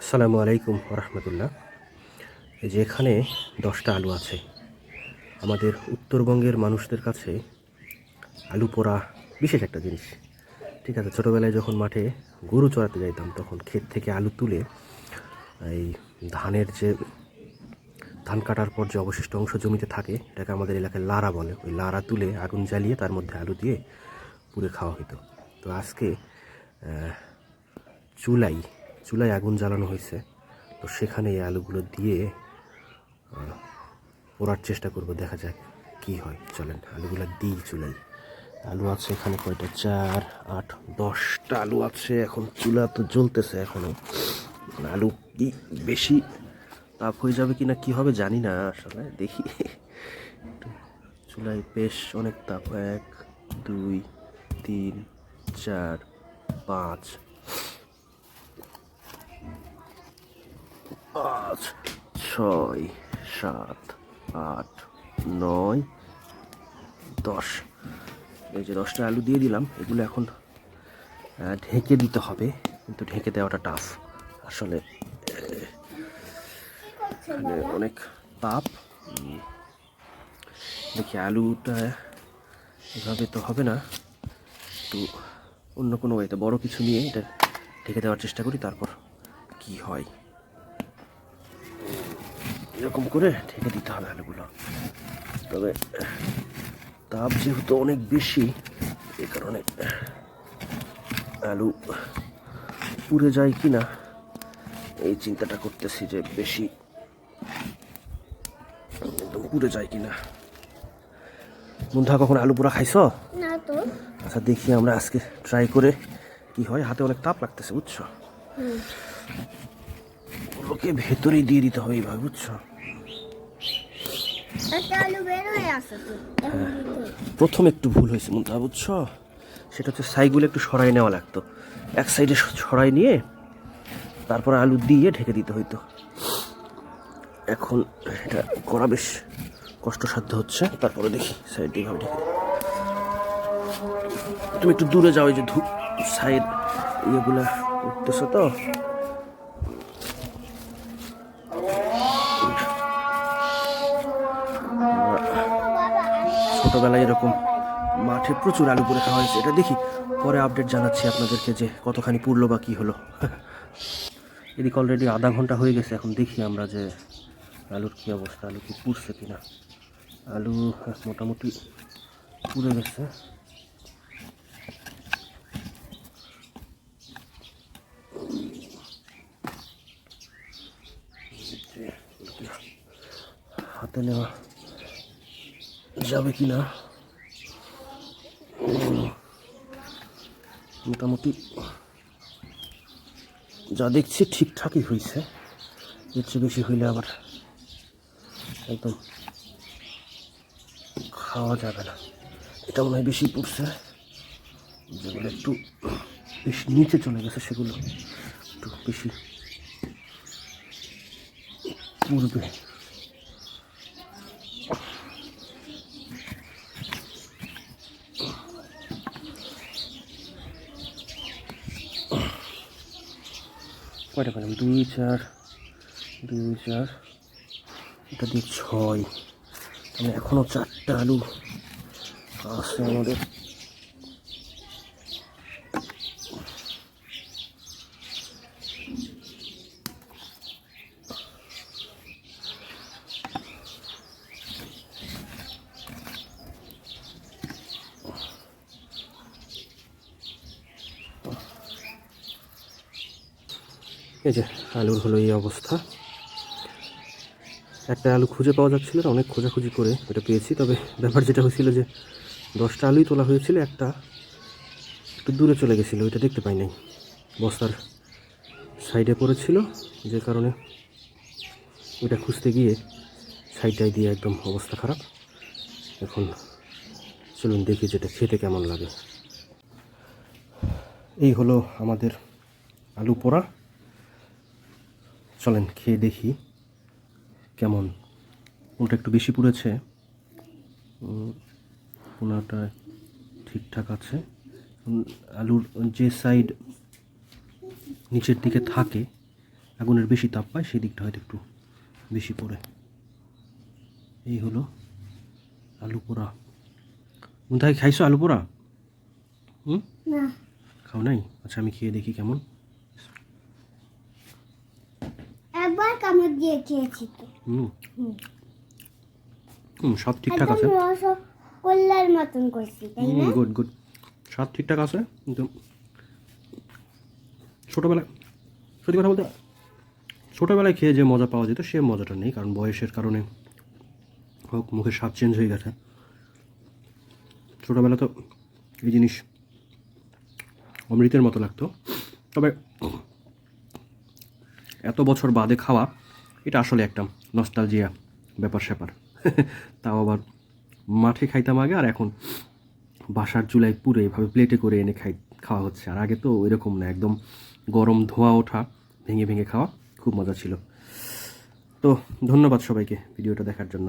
আসসালামু আলাইকুম রহমতুল্লাহ। এই যে এখানে 10টা আলু আছে। আমাদের উত্তরবঙ্গের মানুষদের কাছে আলু পোড়া বিশেষ একটা জিনিস। ঠিক আছে, ছোটোবেলায় যখন মাঠে গরু চড়াতে যাইতাম তখন ক্ষেত থেকে আলু তুলে এই ধানের যে ধান কাটার পর যে অবশিষ্ট অংশ জমিতে থাকে এটাকে আমাদের এলাকায় লারা বলে। ওই লারা তুলে আগুন জ্বালিয়ে তার মধ্যে আলু দিয়ে পুড়ে খাওয়া হতো। তো আজকে চুলায় আগুন জ্বালানো হয়েছে। তো সেখানে এই আলুগুলো দিয়ে পোড়ার চেষ্টা করব, দেখা যাক কি হয়। চলেন আলুগুলো দিই চুলাই। আলু আছে এখানে কয়টা, 4, 8, 10টা আলু আছে। এখন চুলা তো জ্বলতেছে এখনো। আলু কি বেশি তাপ হয়ে যাবে কিনা কি হবে জানি না, আসলে দেখি। চুলায় বেশ অনেক তাপ। 1, 2, 3, 4, 5, 6, 7, 8, 9, 10। এই যে 10টা আলু দিয়ে দিলাম। এগুলো এখন ঢেকে দিতে হবে, কিন্তু ঢেকে দেওয়াটা টাফ আসলে। এখানে অনেক তাপ। দেখি আলুটা এভাবে তো হবে না, একটু অন্য কোনো ওয়েতে বড় কিছু নিয়ে এটা ঢেকে দেওয়ার চেষ্টা করি, তারপর কি হয়। এরকম করে ঢেকে দিতে হবে আলুগুলো। তবে তাপ যেহেতু অনেক বেশি, এ কারণে আলু পুড়ে যায় কিনা এই চিন্তাটা করতেছি, যে বেশি একদম পুড়ে যায় কিনা। বন্ধুরা, কখন আলু পোড়া খাইছ? না তো। আচ্ছা দেখি আমরা আজকে ট্রাই করে কি হয়। হাতে অনেক তাপ লাগতেছে, বুঝছো? ওগুলোকে ভেতরেই দিয়ে দিতে হবে এইভাবে, বুঝছো? একটা আলু বের হয়ে আসে তো। প্রথম একটু ভুল হয়েছে মুন্তা, বুঝছো? সেটা হচ্ছে সাইগুলো একটু সরাই নেওয়া লাগতো। এক সাইডে সরাই নিয়ে তারপর আলু দিয়ে ঢেকে দিতে হইতো। এখন এটা করা বেশ কষ্টসাধ্য হচ্ছে। তারপরে দেখি সাইড দিয়ে ভাবে ঢেকে দিই। তুমি একটু দূরে যাও, এই যে সাইড ইয়েগুলা উঠতেছো তো। ছোটবেলায় এরকম মাঠে প্রচুর আলু পোড়া খাওয়া হয়েছে। এটা দেখি পরে আপডেট জানাচ্ছি আপনাদেরকে যে কতখানি পুড়লো বা কী হলো। এদিকে অলরেডি আধা ঘন্টা হয়ে গেছে। এখন দেখি আমরা যে আলুর কী অবস্থা, আলু কি পুড়ছে কিনা। আলু মোটামুটি পুড়ে গেছে। হাতে নেওয়া যাবে কিনা। মোটামুটি যা দেখছি ঠিকঠাকই হয়েছে। এর চেয়ে বেশি হইলে আবার একদম খাওয়া যাবে না। এটা মনে হয় বেশি পুড়ছে। যেগুলো একটু বেশি নিচে চলে গেছে সেগুলো একটু বেশি পুড়বে। কয়টা পেলাম? 2, 4, 2, 4, এটা দিয়ে 6। মানে এখনও 4টা আলু আছে আমাদের। এই যে আলুর হলো এই অবস্থা। একটা আলু খুঁজে পাওয়া যাচ্ছিল না, অনেক খোঁজাখুঁজি করে এটা পেয়েছি। তবে ব্যাপার যেটা হয়েছিল যে 10টা আলুই তোলা হয়েছিল, একটা একটু দূরে চলে গেছিলো, ওইটা দেখতে পাই নাই। বস্তার সাইডে পড়েছিল, যে কারণে ওইটা খুঁজতে গিয়ে সাইডটাই দিয়ে একদম অবস্থা খারাপ। এখন চলুন দেখি যেটা খেতে কেমন লাগে। এই হলো আমাদের আলু পোড়া। চলেন খেয়ে দেখি কেমন। ওটা একটু বেশি পুড়েছে, পোনাটা ঠিকঠাক আছে। আলুর যে সাইড নিচের দিকে থাকে আগুনের বেশি তাপ পায় সেই দিকটা হয়তো একটু বেশি পড়ে। এই হলো আলু পোড়া। কোথায় খাইছো আলু পোড়া? না খাও নাই? আচ্ছা আমি খেয়ে দেখি কেমন। একবার কামড় দিয়ে খেয়েছি তো। হুম স্বাদ ঠিকঠাক আছে। একদম রসগোল্লার মতন করছি তাই না? গুড গুড, স্বাদ ঠিকঠাক আছে, কিন্তু ছোটোবেলায় সত্যি কথা বলতে ছোটোবেলায় খেয়ে যে মজা পাওয়া যেত সে মজাটা নেই, কারণ বয়সের কারণে হোক মুখের স্বাদ চেঞ্জ হয়ে গেছে। ছোটোবেলা তো এই জিনিস অমৃতের মতো লাগতো, তবে এত বছর বাদে খাওয়া এটা আসলে একটা নস্টালজিয়া ব্যাপার স্যাপার। তাও আবার মাঠে খাইতাম আগে, আর এখন বাসার চুলায় পুড়ে এভাবে প্লেটে করে এনে খাওয়া হচ্ছে। আর আগে তো এরকম না, একদম গরম ধোঁয়া ওঠা, ভেঙে ভেঙে খাওয়া, খুব মজা ছিল। তো ধন্যবাদ সবাইকে ভিডিওটা দেখার জন্য।